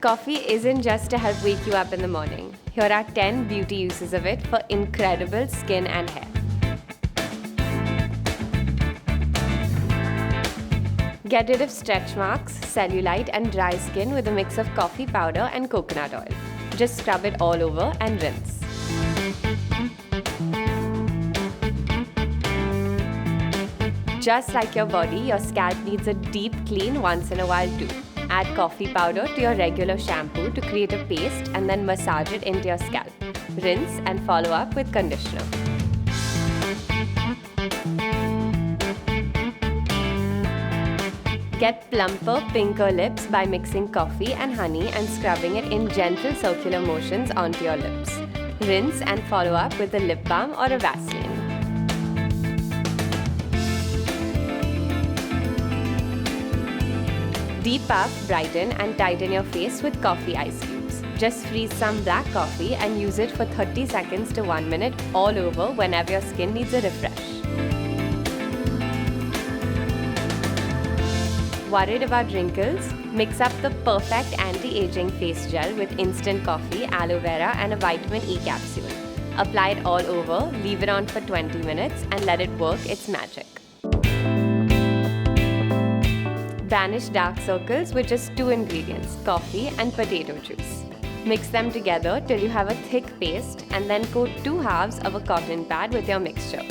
Coffee isn't just to help wake you up in the morning. Here are 10 beauty uses of it for incredible skin and hair. Get rid of stretch marks, cellulite and dry skin with a mix of coffee powder and coconut oil. Just scrub it all over and rinse. Just like your body, your scalp needs a deep clean once in a while too. Add coffee powder to your regular shampoo to create a paste and then massage it into your scalp. Rinse and follow up with conditioner. Get plumper, pinker lips by mixing coffee and honey and scrubbing it in gentle circular motions onto your lips. Rinse and follow up with a lip balm or a Vaseline. Depuff, brighten and tighten your face with coffee ice cubes. Just freeze some black coffee and use it for 30 seconds to 1 minute all over whenever your skin needs a refresh. Worried about wrinkles? Mix up the perfect anti-aging face gel with instant coffee, aloe vera and a vitamin E capsule. Apply it all over, leave it on for 20 minutes and let it work its magic. Banish dark circles with just 2 ingredients, coffee and potato juice. Mix them together till you have a thick paste and then coat 2 halves of a cotton pad with your mixture.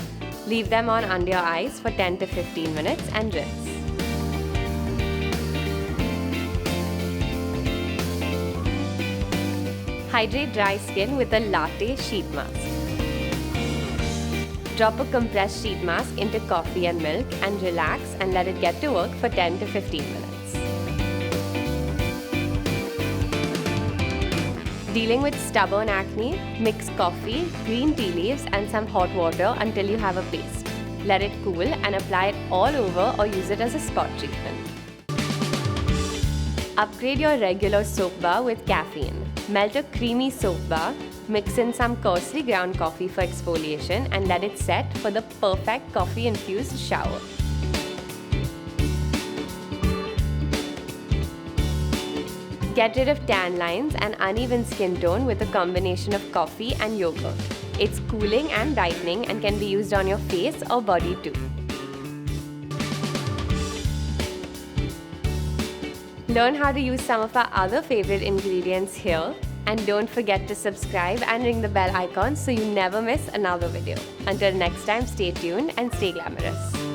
Leave them on under your eyes for 10 to 15 minutes and rinse. Hydrate dry skin with a latte sheet mask. Drop a compressed sheet mask into coffee and milk and relax and let it get to work for 10 to 15 minutes. Dealing with stubborn acne? Mix coffee, green tea leaves and some hot water until you have a paste. Let it cool and apply it all over or use it as a spot treatment. Upgrade your regular soap bar with caffeine. Melt a creamy soap bar, mix in some coarsely ground coffee for exfoliation and let it set for the perfect coffee-infused shower. Get rid of tan lines and uneven skin tone with a combination of coffee and yogurt. It's cooling and brightening and can be used on your face or body too. Learn how to use some of our other favorite ingredients here. And don't forget to subscribe and ring the bell icon so you never miss another video. Until next time, stay tuned and stay glamorous.